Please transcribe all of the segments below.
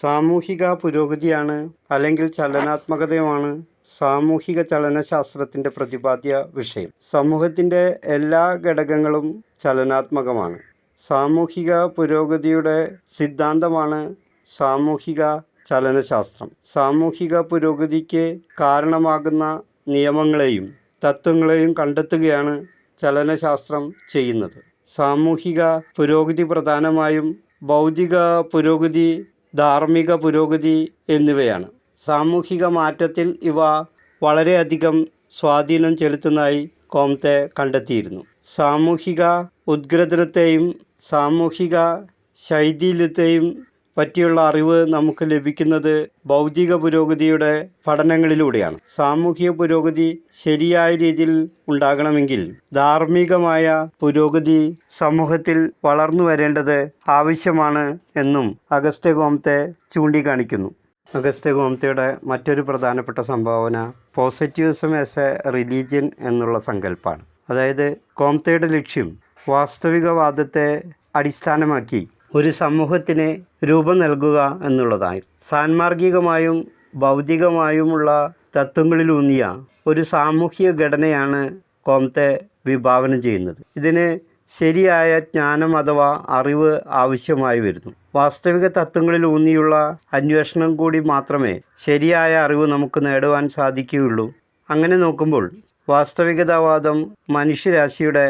സാമൂഹിക പുരോഗതിയാണ് അല്ലെങ്കിൽ ചലനാത്മകതയുമാണ് സാമൂഹിക ചലനശാസ്ത്രത്തിൻ്റെ പ്രതിപാദ്യ വിഷയം. സമൂഹത്തിൻ്റെ എല്ലാ ഘടകങ്ങളും ചലനാത്മകമാണ്. സാമൂഹിക പുരോഗതിയുടെ സിദ്ധാന്തമാണ് സാമൂഹിക ചലനശാസ്ത്രം. സാമൂഹിക പുരോഗതിക്ക് കാരണമാകുന്ന നിയമങ്ങളെയും തത്വങ്ങളെയും കണ്ടെത്തുകയാണ് ചലനശാസ്ത്രം ചെയ്യുന്നത്. സാമൂഹിക പുരോഗതി പ്രധാനമായും ഭൗതിക പുരോഗതി, ധാർമ്മിക പുരോഗതി എന്നിവയാണ്. സാമൂഹിക മാറ്റത്തിൽ ഇവ വളരെയധികം സ്വാധീനം ചെലുത്തുന്നതായി കോംതെ കണ്ടെത്തിയിരുന്നു. സാമൂഹിക ഉദ്ഗ്രഥനത്തെയും സാമൂഹിക ശൈഥില്യത്തെയും പറ്റിയുള്ള അറിവ് നമുക്ക് ലഭിക്കുന്നത് ഭൗതിക പുരോഗതിയുടെ പഠനങ്ങളിലൂടെയാണ്. സാമൂഹിക പുരോഗതി ശരിയായ രീതിയിൽ ഉണ്ടാകണമെങ്കിൽ ധാർമ്മികമായ പുരോഗതി സമൂഹത്തിൽ വളർന്നു വരേണ്ടത് ആവശ്യമാണ് എന്നും അഗസ്ത്യ കോംതെ ചൂണ്ടിക്കാണിക്കുന്നു. അഗസ്ത്യ കോംതെയുടെ മറ്റൊരു പ്രധാനപ്പെട്ട സംഭാവന പോസിറ്റിവിസം ആസ് എ റിലീജിയൻ എന്നുള്ള സങ്കല്പമാണ്. അതായത് കോംതെയുടെ ലക്ഷ്യം വാസ്തവികവാദത്തെ അടിസ്ഥാനമാക്കി ഒരു സമൂഹത്തിന് രൂപം നൽകുക എന്നുള്ളതാണ്. സാൻമാർഗികമായും ഭൗതികമായുമുള്ള തത്വങ്ങളിലൂന്നിയ ഒരു സാമൂഹിക ഘടനയാണ് കോംതെ വിഭാവനം ചെയ്യുന്നത്. ഇതിന് ശരിയായ ജ്ഞാനം അഥവാ അറിവ് ആവശ്യമായി വരുന്നു. വാസ്തവിക തത്വങ്ങളിലൂന്നിയുള്ള അന്വേഷണം കൂടി മാത്രമേ ശരിയായ അറിവ് നമുക്ക് നേടുവാൻ സാധിക്കുകയുള്ളൂ. അങ്ങനെ നോക്കുമ്പോൾ വാസ്തവികതാവാദം മനുഷ്യരാശിയുടെ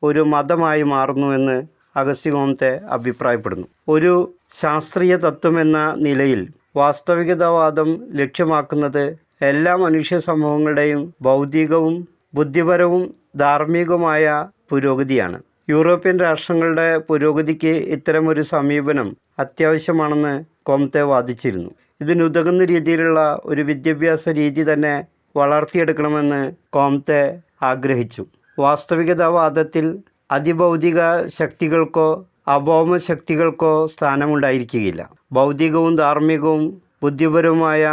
ഒരു മതമായി മാറുന്നുവെന്ന് അഗസ്ത്യ കോംതെ അഭിപ്രായപ്പെടുന്നു. ഒരു ശാസ്ത്രീയ തത്വം എന്ന നിലയിൽ വാസ്തവികതാവാദം ലക്ഷ്യമാക്കുന്നത് എല്ലാ മനുഷ്യ സമൂഹങ്ങളുടെയും ഭൗതികവും ബുദ്ധിപരവും ധാർമ്മികവുമായ പുരോഗതിയാണ്. യൂറോപ്യൻ രാഷ്ട്രങ്ങളുടെ പുരോഗതിക്ക് ഇത്തരമൊരു സമീപനം അത്യാവശ്യമാണെന്ന് കോംതെ വാദിച്ചിരുന്നു. ഇതിനുതകുന്ന രീതിയിലുള്ള ഒരു വിദ്യാഭ്യാസ രീതി തന്നെ വളർത്തിയെടുക്കണമെന്ന് കോംതെ ആഗ്രഹിച്ചു. വാസ്തവികതാവാദത്തിൽ അതിഭൗതിക ശക്തികൾക്കോ അഭൗമ ശക്തികൾക്കോ സ്ഥാനമുണ്ടായിരിക്കുകയില്ല. ഭൗതികവും ധാർമ്മികവും ബുദ്ധിപരവുമായ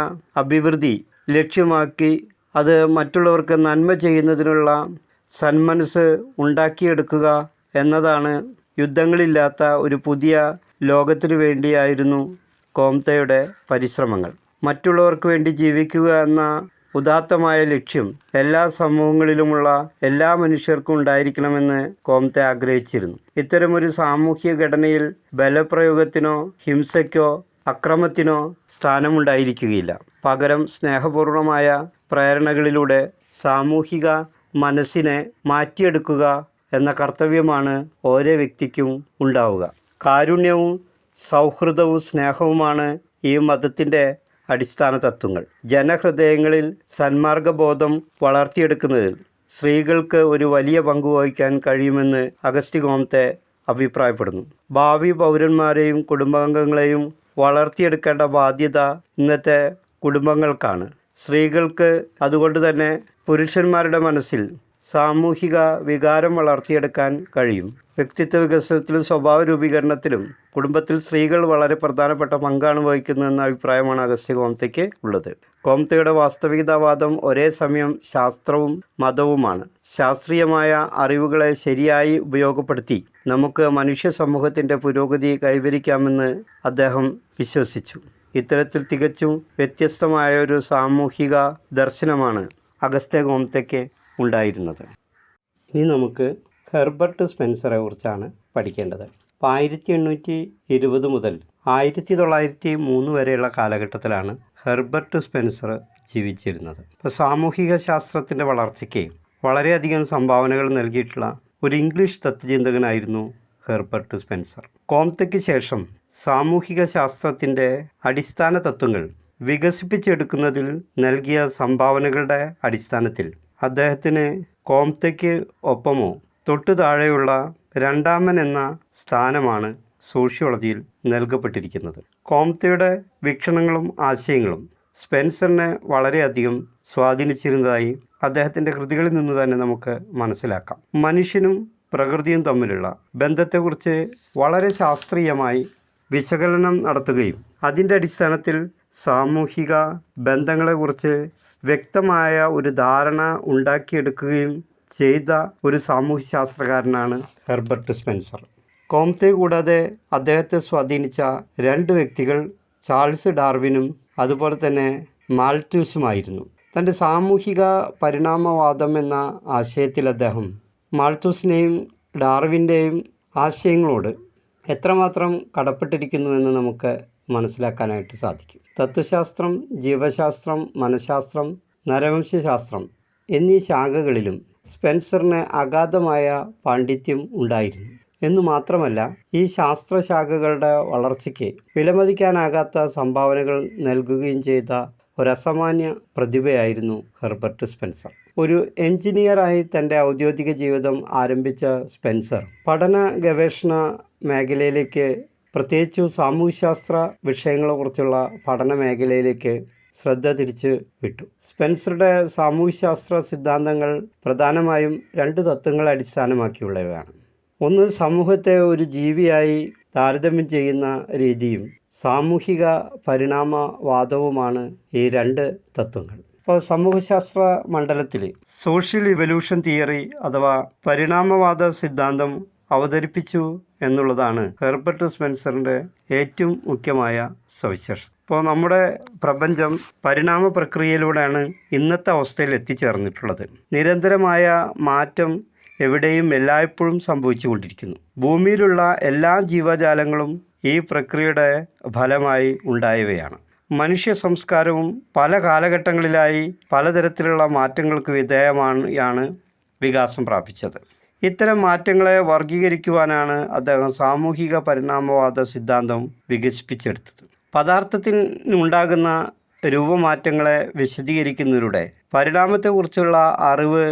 അഭിവൃദ്ധി ലക്ഷ്യമാക്കി അത് മറ്റുള്ളവർക്ക് നന്മ ചെയ്യുന്നതിനുള്ള സന്മനസ് ഉണ്ടാക്കിയെടുക്കുക എന്നതാണ് യുദ്ധങ്ങളില്ലാത്ത ഒരു പുതിയ ലോകത്തിനു വേണ്ടിയായിരുന്നു കോംതെയുടെ പരിശ്രമങ്ങൾ. മറ്റുള്ളവർക്ക് വേണ്ടി ജീവിക്കുക എന്ന ഉദാത്തമായ ലക്ഷ്യം എല്ലാ സമൂഹങ്ങളിലുമുള്ള എല്ലാ മനുഷ്യർക്കും ഉണ്ടായിരിക്കണമെന്ന് കോംതെ ആഗ്രഹിച്ചിരുന്നു. ഇത്തരമൊരു സാമൂഹിക ഘടനയിൽ ബലപ്രയോഗത്തിനോ ഹിംസയ്ക്കോ അക്രമത്തിനോ സ്ഥാനമുണ്ടായിരിക്കുകയില്ല. പകരം സ്നേഹപൂർണമായ പ്രേരണകളിലൂടെ സാമൂഹിക മനസ്സിനെ മാറ്റിയെടുക്കുക എന്ന കർത്തവ്യമാണ് ഓരോ വ്യക്തിക്കും ഉണ്ടാവുക. കാരുണ്യവും സൗഹൃദവും സ്നേഹവുമാണ് ഈ മതത്തിൻ്റെ അടിസ്ഥാന തത്വങ്ങൾ. ജനഹൃദയങ്ങളിൽ സന്മാർഗബോധം വളർത്തിയെടുക്കുന്നതിൽ സ്ത്രീകൾക്ക് ഒരു വലിയ പങ്ക് വഹിക്കാൻ കഴിയുമെന്ന് അഗസ്ത്യ കോംതെ അഭിപ്രായപ്പെടുന്നു. ഭാവി പൗരന്മാരെയും കുടുംബാംഗങ്ങളെയും വളർത്തിയെടുക്കേണ്ട ബാധ്യത ഇന്നത്തെ കുടുംബങ്ങൾക്കാണ്. സ്ത്രീകൾക്ക് അതുകൊണ്ട് തന്നെ പുരുഷന്മാരുടെ മനസ്സിൽ സാമൂഹിക വികാരം വളർത്തിയെടുക്കാൻ കഴിയും. വ്യക്തിത്വ വികസനത്തിലും സ്വഭാവ രൂപീകരണത്തിലും കുടുംബത്തിൽ സ്ത്രീകൾ വളരെ പ്രധാനപ്പെട്ട പങ്കാണ് വഹിക്കുന്നതെന്ന അഭിപ്രായമാണ് അഗസ്ത്യ കോംതെക്ക് ഉള്ളത്. കോംതെയുടെ വാസ്തവികതാവാദം ഒരേ സമയം ശാസ്ത്രവും മതവുമാണ്. ശാസ്ത്രീയമായ അറിവുകളെ ശരിയായി ഉപയോഗപ്പെടുത്തി നമുക്ക് മനുഷ്യ സമൂഹത്തിൻ്റെ പുരോഗതി കൈവരിക്കാമെന്ന് അദ്ദേഹം വിശ്വസിച്ചു. ഇത്തരത്തിൽ തികച്ചും വ്യത്യസ്തമായ ഒരു സാമൂഹിക ദർശനമാണ് അഗസ്ത്യ കോംതെക്ക് ഉണ്ടായിരുന്നത്. ഇനി നമുക്ക് ഹെർബർട്ട് സ്പെൻസറെ കുറിച്ചാണ് പഠിക്കേണ്ടത്. 1820 മുതൽ 1903 വരെയുള്ള കാലഘട്ടത്തിലാണ് ഹെർബർട്ട് സ്പെൻസർ ജീവിച്ചിരുന്നത്. ഇപ്പോൾ സാമൂഹിക ശാസ്ത്രത്തിൻ്റെ വളർച്ചയ്ക്ക് വളരെയധികം സംഭാവനകൾ നൽകിയിട്ടുള്ള ഒരു ഇംഗ്ലീഷ് തത്വചിന്തകനായിരുന്നു ഹെർബർട്ട് സ്പെൻസർ. കോംതെക്ക് ശേഷം സാമൂഹിക ശാസ്ത്രത്തിൻ്റെ അടിസ്ഥാന തത്വങ്ങൾ വികസിപ്പിച്ചെടുക്കുന്നതിൽ നൽകിയ സംഭാവനകളുടെ അടിസ്ഥാനത്തിൽ അദ്ദേഹത്തിന് കോംതെക്ക് ഒപ്പമോ തൊട്ടു താഴെയുള്ള രണ്ടാമൻ എന്ന സ്ഥാനമാണ് സോഷ്യോളജിയിൽ നൽകപ്പെട്ടിരിക്കുന്നത്. കോംതെയുടെ വീക്ഷണങ്ങളും ആശയങ്ങളും സ്പെൻസറിനെ വളരെയധികം സ്വാധീനിച്ചിരുന്നതായി അദ്ദേഹത്തിൻ്റെ കൃതികളിൽ നിന്ന് തന്നെ നമുക്ക് മനസ്സിലാക്കാം. മനുഷ്യനും പ്രകൃതിയും തമ്മിലുള്ള ബന്ധത്തെക്കുറിച്ച് വളരെ ശാസ്ത്രീയമായി വിശകലനം നടത്തുകയും അതിൻ്റെ അടിസ്ഥാനത്തിൽ സാമൂഹിക ബന്ധങ്ങളെക്കുറിച്ച് വ്യക്തമായ ഒരു ധാരണ ഉണ്ടാക്കിയെടുക്കുകയും ചെയ്ത ഒരു സാമൂഹ്യ ശാസ്ത്രകാരനാണ് ഹെർബർട്ട് സ്പെൻസർ. കോംതെ കൂടാതെ അദ്ദേഹത്തെ സ്വാധീനിച്ച രണ്ട് വ്യക്തികൾ ചാൾസ് ഡാർവിനും അതുപോലെ തന്നെ മാൽത്തൂസുമായിരുന്നു. തൻ്റെ സാമൂഹിക പരിണാമവാദം എന്ന ആശയത്തിൽ അദ്ദേഹം മാൽത്തൂസിനെയും ഡാർവിൻ്റെയും ആശയങ്ങളോട് എത്രമാത്രം കടപ്പെട്ടിരിക്കുന്നുവെന്ന് നമുക്ക് മനസ്സിലാക്കാനായിട്ട് സാധിക്കും. തത്വശാസ്ത്രം, ജീവശാസ്ത്രം, മനഃശാസ്ത്രം, നരവംശശാസ്ത്രം എന്നീ ശാഖകളിലും സ്പെൻസറിന് അഗാധമായ പാണ്ഡിത്യം ഉണ്ടായിരുന്നു എന്നു മാത്രമല്ല, ഈ ശാസ്ത്രശാഖകളുടെ വളർച്ചയ്ക്ക് വിലമതിക്കാനാകാത്ത സംഭാവനകൾ നൽകുകയും ചെയ്ത ഒരസാമാന്യ പ്രതിഭയായിരുന്നു ഹെർബർട്ട് സ്പെൻസർ. ഒരു എഞ്ചിനീയറായി തൻ്റെ ഔദ്യോഗിക ജീവിതം ആരംഭിച്ച സ്പെൻസർ പഠന ഗവേഷണ മേഖലയിലേക്ക്, പ്രത്യേകിച്ചും സാമൂഹ്യശാസ്ത്ര വിഷയങ്ങളെക്കുറിച്ചുള്ള പഠന മേഖലയിലേക്ക് ശ്രദ്ധ തിരിച്ചു വിട്ടു. സ്പെൻസറുടെ സാമൂഹ്യശാസ്ത്ര സിദ്ധാന്തങ്ങൾ പ്രധാനമായും 2 തത്വങ്ങളെ അടിസ്ഥാനമാക്കിയുള്ളവയാണ്. ഒന്ന്, സമൂഹത്തെ ഒരു ജീവിയായി താരതമ്യം ചെയ്യുന്ന രീതിയും സാമൂഹിക പരിണാമവാദവുമാണ് ഈ 2 തത്വങ്ങൾ. ഇപ്പോൾ സമൂഹശാസ്ത്ര മണ്ഡലത്തിൽ സോഷ്യൽ ഇവല്യൂഷൻ തിയറി അഥവാ പരിണാമവാദ സിദ്ധാന്തം അവതരിപ്പിച്ചു എന്നുള്ളതാണ് ഹെർബർട്ട് സ്പെൻസറിൻ്റെ ഏറ്റവും മുഖ്യമായ സവിശേഷത. ഇപ്പോൾ നമ്മുടെ പ്രപഞ്ചം പരിണാമ പ്രക്രിയയിലൂടെയാണ് ഇന്നത്തെ അവസ്ഥയിൽ എത്തിച്ചേർന്നിട്ടുള്ളത്. നിരന്തരമായ മാറ്റം എവിടെയും എല്ലായ്പ്പോഴും സംഭവിച്ചു കൊണ്ടിരിക്കുന്നു. ഭൂമിയിലുള്ള എല്ലാ ജീവജാലങ്ങളും ഈ പ്രക്രിയയുടെ ഫലമായി ഉണ്ടായവയാണ്. മനുഷ്യ സംസ്കാരവും പല കാലഘട്ടങ്ങളിലായി പലതരത്തിലുള്ള മാറ്റങ്ങൾക്ക് വിധേയമാണ് വികാസം പ്രാപിച്ചത്. ഇത്തരം മാറ്റങ്ങളെ വർഗീകരിക്കുവാനാണ് അദ്ദേഹം സാമൂഹിക പരിണാമവാദ സിദ്ധാന്തം വികസിപ്പിച്ചെടുത്തത്. പദാർത്ഥത്തിൽ ഉണ്ടാകുന്ന രൂപമാറ്റങ്ങളെ വിശദീകരിക്കുന്നതിലൂടെ പരിണാമത്തെക്കുറിച്ചുള്ള അറിവ്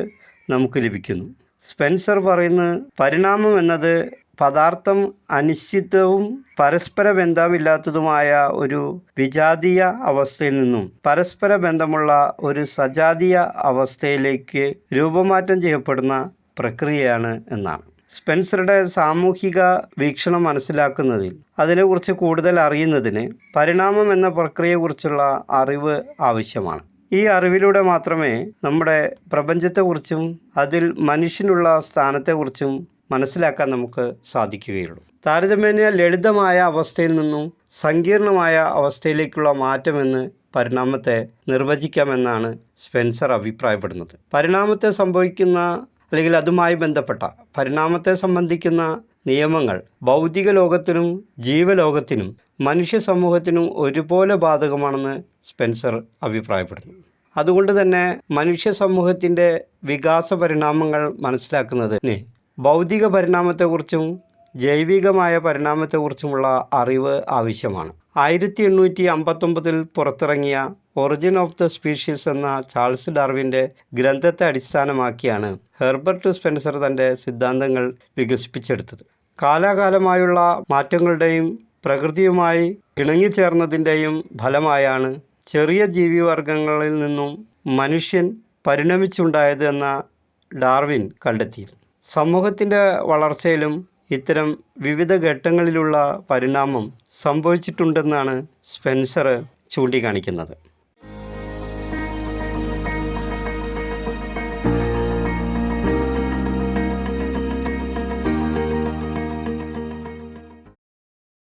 നമുക്ക് ലഭിക്കുന്നു. സ്പെൻസർ പറയുന്നത് പരിണാമം എന്നത് പദാർത്ഥം അനിശ്ചിതവും പരസ്പര ബന്ധമില്ലാത്തതുമായ ഒരു വിജാതീയ അവസ്ഥയിൽ നിന്നും പരസ്പര ബന്ധമുള്ള ഒരു സജാതീയ അവസ്ഥയിലേക്ക് രൂപമാറ്റം ചെയ്യപ്പെടുന്ന പ്രക്രിയയാണ് എന്നാണ്. സ്പെൻസറുടെ സാമൂഹിക വീക്ഷണം മനസ്സിലാക്കുന്നതിൽ, അതിനെക്കുറിച്ച് കൂടുതൽ അറിയുന്നതിന് പരിണാമം എന്ന പ്രക്രിയയെക്കുറിച്ചുള്ള അറിവ് ആവശ്യമാണ്. ഈ അറിവിലൂടെ മാത്രമേ നമ്മുടെ പ്രപഞ്ചത്തെക്കുറിച്ചും അതിൽ മനുഷ്യനുള്ള സ്ഥാനത്തെക്കുറിച്ചും മനസ്സിലാക്കാൻ നമുക്ക് സാധിക്കുകയുള്ളൂ. താരതമ്യേന ലളിതമായ അവസ്ഥയിൽ നിന്നും സങ്കീർണമായ അവസ്ഥയിലേക്കുള്ള മാറ്റമെന്ന് പരിണാമത്തെ നിർവചിക്കാമെന്നാണ് സ്പെൻസർ അഭിപ്രായപ്പെടുന്നത്. പരിണാമത്തെ സംഭവിക്കുന്ന അല്ലെങ്കിൽ അതുമായി ബന്ധപ്പെട്ട പരിണാമത്തെ സംബന്ധിക്കുന്ന നിയമങ്ങൾ ഭൗതിക ലോകത്തിനും ജീവലോകത്തിനും മനുഷ്യ സമൂഹത്തിനും ഒരുപോലെ ബാധകമാണെന്ന് സ്പെൻസർ അഭിപ്രായപ്പെടുന്നു. അതുകൊണ്ട് തന്നെ മനുഷ്യ സമൂഹത്തിൻ്റെ വികാസ പരിണാമങ്ങൾ മനസ്സിലാക്കുന്നതിന് ഭൗതിക പരിണാമത്തെക്കുറിച്ചും ജൈവികമായ പരിണാമത്തെക്കുറിച്ചുമുള്ള അറിവ് ആവശ്യമാണ്. 1859 പുറത്തിറങ്ങിയ ഒറിജിൻ ഓഫ് ദ സ്പീഷീസ് എന്ന ചാൾസ് ഡാർവിൻ്റെ ഗ്രന്ഥത്തെ അടിസ്ഥാനമാക്കിയാണ് ഹെർബർട്ട് സ്പെൻസർ തൻ്റെ സിദ്ധാന്തങ്ങൾ വികസിപ്പിച്ചെടുത്തത്. കാലാകാലമായുള്ള മാറ്റങ്ങളുടെയും പ്രകൃതിയുമായി ഇണങ്ങിച്ചേർന്നതിൻ്റെയും ഫലമായാണ് ചെറിയ ജീവിവർഗങ്ങളിൽ നിന്നും മനുഷ്യൻ പരിണമിച്ചുണ്ടായത് എന്ന ഡാർവിൻ കണ്ടെത്തിയിരുന്നു. സമൂഹത്തിൻ്റെ വളർച്ചയിലും ഇത്തരം വിവിധ ഘട്ടങ്ങളിലുള്ള പരിണാമം സംഭവിച്ചിട്ടുണ്ടെന്നാണ് സ്പെൻസർ ചൂണ്ടിക്കാണിക്കുന്നത്.